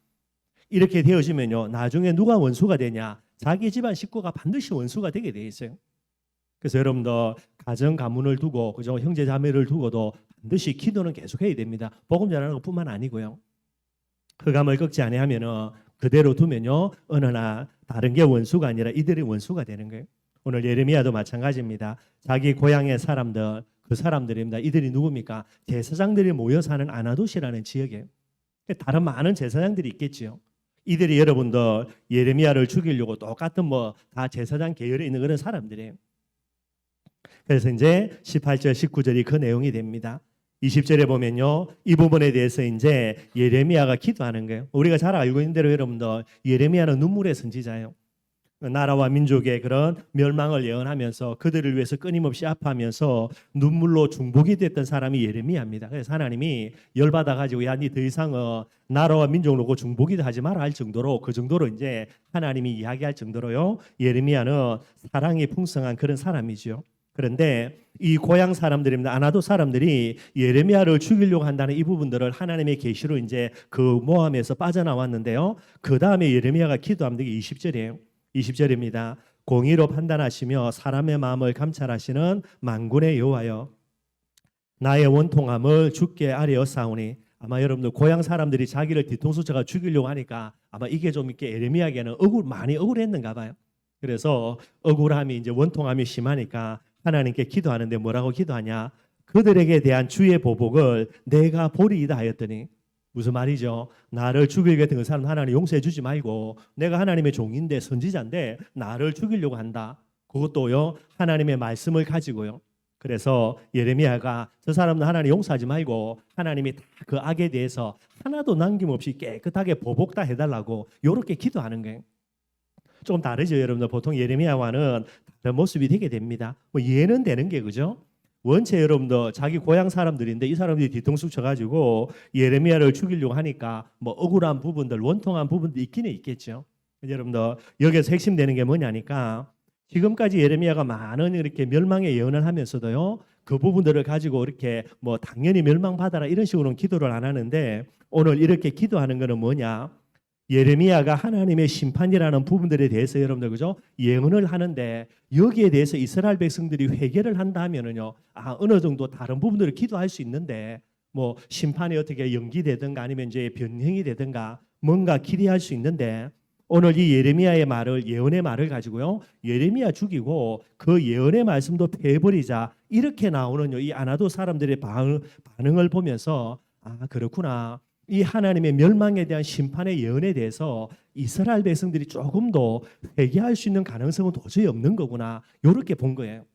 이렇게 되어지면요, 나중에 누가 원수가 되냐? 자기 집안 식구가 반드시 원수가 되게 돼 있어요. 그래서 여러분들 가정 가문을 두고, 그죠, 형제 자매를 두고도 반드시 기도는 계속해야 됩니다. 복음 전하는 것뿐만 아니고요. 흑암을 꺾지 아니하면은 그대로 두면요, 어느 날 다른 게 원수가 아니라 이들이 원수가 되는 거예요. 오늘 예레미야도 마찬가지입니다. 자기 고향의 사람들, 그 사람들입니다. 이들이 누굽니까? 제사장들이 모여 사는 아나돗이라는 지역에 다른 많은 제사장들이 있겠지요. 이들이 여러분들 예레미야를 죽이려고 똑같은 뭐 다 제사장 계열에 있는 그런 사람들이에요. 그래서 이제 18절, 19절이 그 내용이 됩니다. 20절에 보면요, 이 부분에 대해서 이제 예레미야가 기도하는 거예요. 우리가 잘 알고 있는 대로 여러분들 예레미야는 눈물의 선지자예요. 나라와 민족의 그런 멸망을 예언하면서 그들을 위해서 끊임없이 아파하면서 눈물로 중복이 됐던 사람이 예레미야입니다. 그래서 하나님이 열받아 가지고 야, 니 더 이상은 나라와 민족을 놓고 중복이도 하지 마라 할 정도로, 그 정도로 이제 하나님이 이야기할 정도로요, 예레미야는 사랑이 풍성한 그런 사람이죠. 그런데 이 고향 사람들입니다. 아나돗 사람들이 예레미야를 죽이려고 한다는 이 부분들을 하나님의 계시로 이제 그 모함에서 빠져나왔는데요. 그 다음에 예레미야가 기도하는 게 20절이에요. 20절입니다. 공의로 판단하시며 사람의 마음을 감찰하시는 만군의 여호와여, 나의 원통함을 주께 아뢰었사오니. 아마 여러분들 고향 사람들이 자기를 뒤통수 쳐가 죽이려고 하니까 아마 이게 좀 이렇게 예레미야에게는 많이 억울했는가 봐요. 그래서 억울함이 이제 원통함이 심하니까 하나님께 기도하는데 뭐라고 기도하냐? 그들에게 대한 주의 보복을 내가 보리이다 하였더니. 무슨 말이죠? 나를 죽이겠던 그 사람 하나님 용서해 주지 말고, 내가 하나님의 종인데 선지자인데 나를 죽이려고 한다. 그것도요, 하나님의 말씀을 가지고요. 그래서 예레미야가 저 사람은 하나님 용서하지 말고 하나님이 다 그 악에 대해서 하나도 남김없이 깨끗하게 보복 다 해달라고 이렇게 기도하는 거예요. 좀 다르죠, 여러분들. 보통 예레미야와는 다른 모습이 되게 됩니다. 뭐 이해는 되는 게 그죠? 원체 여러분들 자기 고향 사람들인데 이 사람들이 뒤통수 쳐가지고 예레미야를 죽이려고 하니까 뭐 억울한 부분들, 원통한 부분도 있기는 있겠죠. 여러분들 여기서 핵심되는 게 뭐냐니까, 지금까지 예레미야가 많은 이렇게 멸망의 예언을 하면서도요, 그 부분들을 가지고 이렇게 뭐 당연히 멸망받아라 이런 식으로는 기도를 안 하는데, 오늘 이렇게 기도하는 거는 뭐냐? 예레미야가 하나님의 심판이라는 부분들에 대해서 여러분들 그죠? 예언을 하는데 여기에 대해서 이스라엘 백성들이 회개를 한다 하면은요, 어느 정도 다른 부분들을 기도할 수 있는데 뭐 심판이 어떻게 연기되든가 아니면 이제 변형이 되든가 뭔가 기대할 수 있는데, 오늘 이 예레미야의 말을, 예언의 말을 가지고요, 예레미야 죽이고 그 예언의 말씀도 패버리자 이렇게 나오는 이 아나돗 사람들의 반응을 보면서 그렇구나, 이 하나님의 멸망에 대한 심판의 예언에 대해서 이스라엘 백성들이 조금 더 회개할 수 있는 가능성은 도저히 없는 거구나, 이렇게 본 거예요.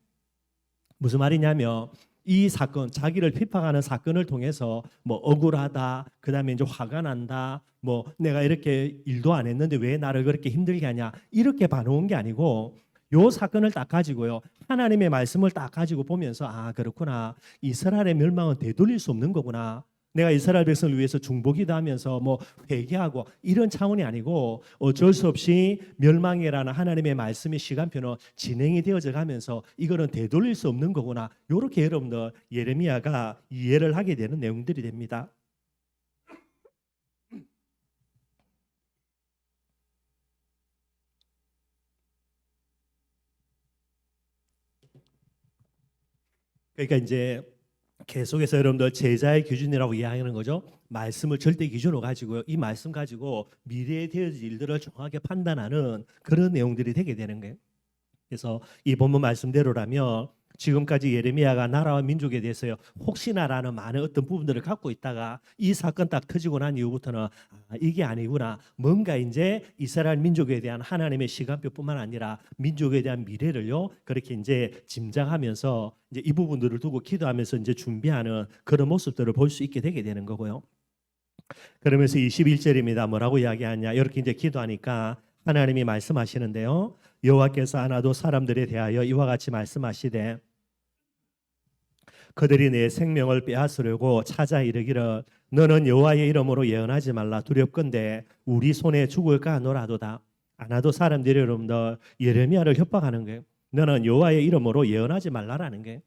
무슨 말이냐면 이 사건, 자기를 핍박하는 사건을 통해서 뭐 억울하다, 그 다음에 이제 화가 난다, 뭐 내가 이렇게 일도 안 했는데 왜 나를 그렇게 힘들게 하냐, 이렇게 반응한 게 아니고 요 사건을 딱 가지고요, 하나님의 말씀을 딱 가지고 보면서 그렇구나, 이스라엘의 멸망은 되돌릴 수 없는 거구나, 내가 이스라엘 백성을 위해서 중보기도 하면서 뭐 회개하고 이런 차원이 아니고 어쩔 수 없이 멸망이라는 하나님의 말씀의 시간표는 진행이 되어져 가면서 이거는 되돌릴 수 없는 거구나, 이렇게 여러분들 예레미야가 이해를 하게 되는 내용들이 됩니다. 그러니까 이제 계속해서 여러분들 제자의 기준이라고 이야기하는 거죠. 말씀을 절대 기준으로 가지고 이 말씀 가지고 미래에 되어질 일들을 정확하게 판단하는 그런 내용들이 되게 되는 거예요. 그래서 이 본문 말씀대로라면 지금까지 예레미야가 나라와 민족에 대해서요, 혹시나라는 많은 어떤 부분들을 갖고 있다가 이 사건 딱 터지고 난 이후부터는 이게 아니구나, 뭔가 이제 이스라엘 민족에 대한 하나님의 시간표뿐만 아니라 민족에 대한 미래를요, 그렇게 이제 짐작하면서 이제 이 부분들을 두고 기도하면서 이제 준비하는 그런 모습들을 볼 수 있게 되게 되는 거고요. 그러면서 21절입니다. 뭐라고 이야기하냐? 이렇게 이제 기도하니까 하나님이 말씀하시는데요, 여호와께서 아나돗 사람들에 대하여 이와 같이 말씀하시되 그들이 내 생명을 빼앗으려고 찾아 이르기를 너는 여호와의 이름으로 예언하지 말라, 두렵건대 우리 손에 죽을까 하노라도다. 아나돗 사람들이 여러분들 예레미야를 협박하는 거예요. 너는 여호와의 이름으로 예언하지 말라라는 게.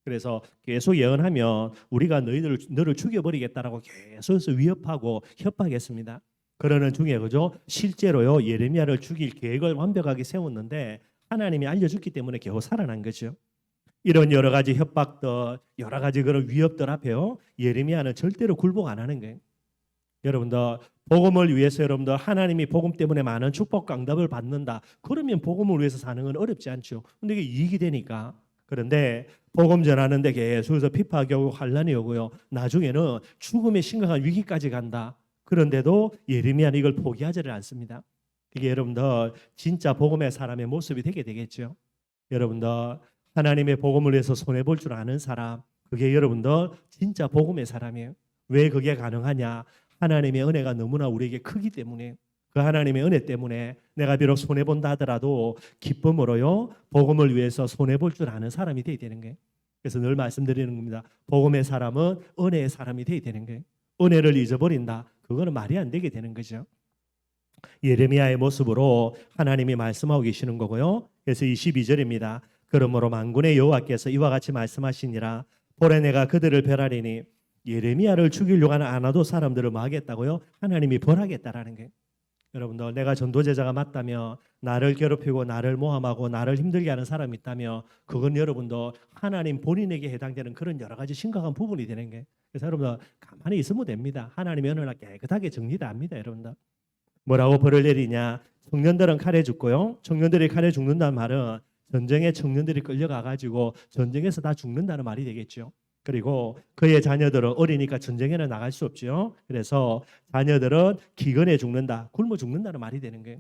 그래서 계속 예언하면 우리가 너를 죽여버리겠다라고 계속해서 위협하고 협박했습니다. 그러는 중에 그죠, 실제로요 예레미야를 죽일 계획을 완벽하게 세웠는데 하나님이 알려줬기 때문에 겨우 살아난 거죠. 이런 여러 가지 협박들, 여러 가지 그런 위협들 앞에요, 예레미야는 절대로 굴복 안 하는 거예요. 여러분들 복음을 위해서 여러분들 하나님이 복음 때문에 많은 축복과 응답을 받는다. 그러면 복음을 위해서 사는 건 어렵지 않죠. 근데 이게 이익이 되니까. 그런데 복음 전하는데 계속해서 핍박이 오고 환란이 오고요. 나중에는 죽음의 심각한 위기까지 간다. 그런데도 예레미야는 이걸 포기하지를 않습니다. 이게 여러분들 진짜 복음의 사람의 모습이 되게 되겠죠. 여러분들 하나님의 복음을 위해서 손해볼 줄 아는 사람, 그게 여러분들 진짜 복음의 사람이에요. 왜 그게 가능하냐? 하나님의 은혜가 너무나 우리에게 크기 때문에, 그 하나님의 은혜 때문에 내가 비록 손해본다 하더라도 기쁨으로요 복음을 위해서 손해볼 줄 아는 사람이 되어야 되는 거예요. 그래서 늘 말씀드리는 겁니다. 복음의 사람은 은혜의 사람이 되어야 되는 거예요. 은혜를 잊어버린다, 그거는 말이 안 되게 되는 거죠. 예레미야의 모습으로 하나님이 말씀하고 계시는 거고요. 그래서 22절입니다. 그러므로 만군의 여호와께서 이와 같이 말씀하시니라. 보라 내가 그들을 벌하리니, 예레미야를 죽이려고 하는 아나도 사람들을 뭐 하겠다고요? 하나님이 벌하겠다라는 거예요. 여러분들 내가 전도제자가 맞다며 나를 괴롭히고 나를 모함하고 나를 힘들게 하는 사람이 있다며 그건 여러분들 하나님 본인에게 해당되는 그런 여러 가지 심각한 부분이 되는 거예요. 그래서 여러분들 가만히 있으면 됩니다. 하나님의 은혜가 깨끗하게 정리도 합니다. 여러분들 뭐라고 벌을 내리냐? 청년들은 칼에 죽고요. 청년들이 칼에 죽는다는 말은 전쟁에 청년들이 끌려가가지고 전쟁에서 다 죽는다는 말이 되겠죠. 그리고 그의 자녀들은 어리니까 전쟁에는 나갈 수 없죠. 그래서 자녀들은 기근에 죽는다, 굶어 죽는다는 말이 되는 거예요.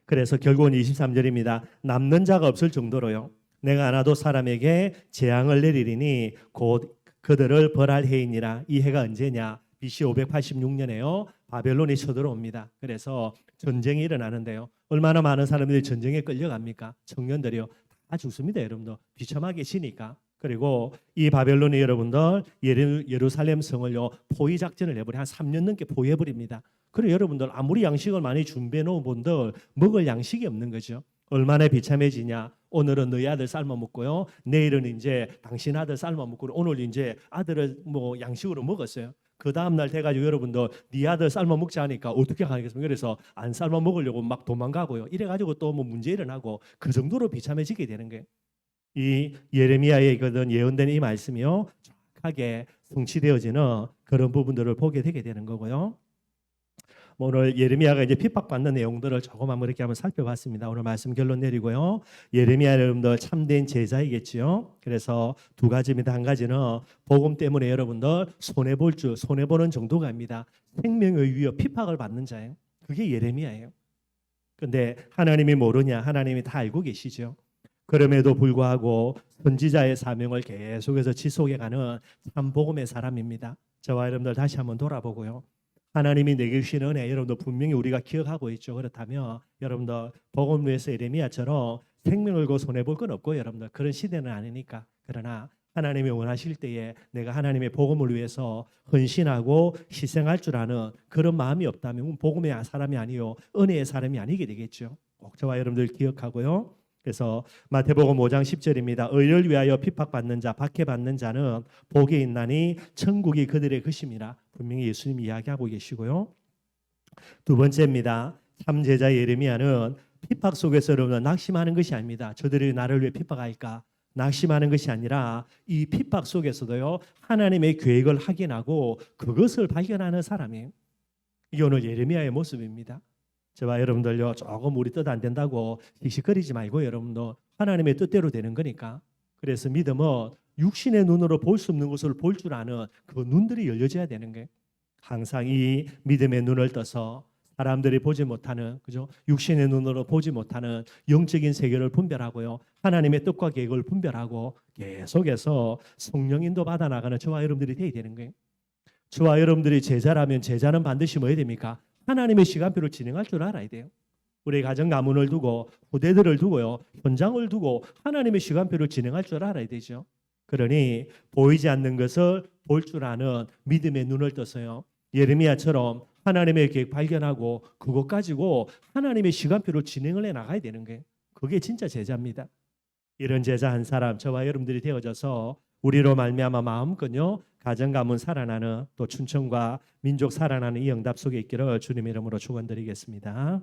그래서 결국은 23절입니다. 남는 자가 없을 정도로요. 내가 하나도 사람에게 재앙을 내리리니 곧 그들을 벌할 해이니라. 이 해가 언제냐? BC 586년에요. 바벨론이 쳐들어옵니다. 그래서 전쟁이 일어나는데요. 얼마나 많은 사람들이 전쟁에 끌려갑니까? 청년들이요. 다 죽습니다. 여러분들 비참하게 지니까. 그리고 이 바벨론이 여러분들 예루살렘 성을요 포위 작전을 해버려 한 3년 넘게 포위해버립니다. 그리고 여러분들 아무리 양식을 많이 준비해 놓은 분들 먹을 양식이 없는 거죠. 얼마나 비참해지냐? 오늘은 너희 아들 삶아 먹고요. 내일은 이제 당신 아들 삶아 먹고, 오늘 이제 아들을 뭐 양식으로 먹었어요. 그 다음 날 돼가지고 여러분들 네 아들 삶아 먹자 하니까 어떻게 하겠습니까? 그래서 안 삶아 먹으려고 막 도망가고요. 이래가지고 또 뭐 문제 일어나고 그 정도로 비참해지게 되는 거예요. 이 예레미야의 예언된 이 말씀이요 정확하게 성취되어지는 그런 부분들을 보게 되게 되는 거고요. 오늘 예레미야가 이제 핍박받는 내용들을 조금 한번 이렇게 한번 살펴봤습니다. 오늘 말씀 결론 내리고요. 예레미야 여러분들 참된 제자이겠지요. 그래서 두 가지입니다. 한 가지는 복음 때문에 여러분들 손해보는 정도가 아닙니다. 생명의 위협, 핍박을 받는 자예요. 그게 예레미야예요. 근데 하나님이 모르냐? 하나님이 다 알고 계시죠. 그럼에도 불구하고 선지자의 사명을 계속해서 지속해가는 참 복음의 사람입니다. 저와 여러분들 다시 한번 돌아보고요. 하나님이 내게 주신 은혜 여러분들 분명히 우리가 기억하고 있죠. 그렇다면 여러분들 복음 위해서 예레미야처럼 생명을 걸고 손해볼 건 없고 여러분들 그런 시대는 아니니까. 그러나 하나님이 원하실 때에 내가 하나님의 복음을 위해서 헌신하고 희생할 줄 아는 그런 마음이 없다면 복음의 사람이 아니요 은혜의 사람이 아니게 되겠죠. 꼭 저와 여러분들 기억하고요. 그래서 마태복음 5장 10절입니다. 의를 위하여 핍박받는 자, 박해받는 자는 복이 있나니 천국이 그들의 것임이라. 분명히 예수님이 이야기하고 계시고요. 두 번째입니다. 참 제자 예레미야는 핍박 속에서 여러분 낙심하는 것이 아닙니다. 저들이 나를 위해 핍박할까? 낙심하는 것이 아니라 이 핍박 속에서도요 하나님의 계획을 확인하고 그것을 발견하는 사람이에요. 이게 오늘 예레미야의 모습입니다. 저와 여러분들요 조금 우리 뜻 안 된다고 씩씩거리지 말고 여러분도 하나님의 뜻대로 되는 거니까. 그래서 믿음은 육신의 눈으로 볼 수 없는 것을 볼 줄 아는 그 눈들이 열려져야 되는 거예요. 항상 이 믿음의 눈을 떠서 사람들이 보지 못하는 그죠? 육신의 눈으로 보지 못하는 영적인 세계를 분별하고요. 하나님의 뜻과 계획을 분별하고 계속해서 성령 인도 받아 나가는 저와 여러분들이 되어야 되는 거예요. 저와 여러분들이 제자라면 제자는 반드시 뭐 해야 됩니까? 하나님의 시간표를 진행할 줄 알아야 돼요. 우리 가정 가문을 두고 후대들을 두고요. 현장을 두고 하나님의 시간표를 진행할 줄 알아야 되죠. 그러니 보이지 않는 것을 볼 줄 아는 믿음의 눈을 떠서요. 예레미야처럼 하나님의 계획 발견하고 그것 가지고 하나님의 시간표를 진행을 해 나가야 되는 거예요. 그게 진짜 제자입니다. 이런 제자 한 사람 저와 여러분들이 되어져서 우리로 말미암아 마음껏요 가정 가문 살아나는 또 춘천과 민족 살아나는 이 응답 속에 있기를 주님의 이름으로 축원드리겠습니다.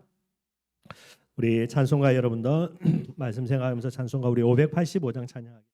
우리 찬송가 여러분들 말씀 생각하면서 찬송가 우리 585장 찬양하겠습니다.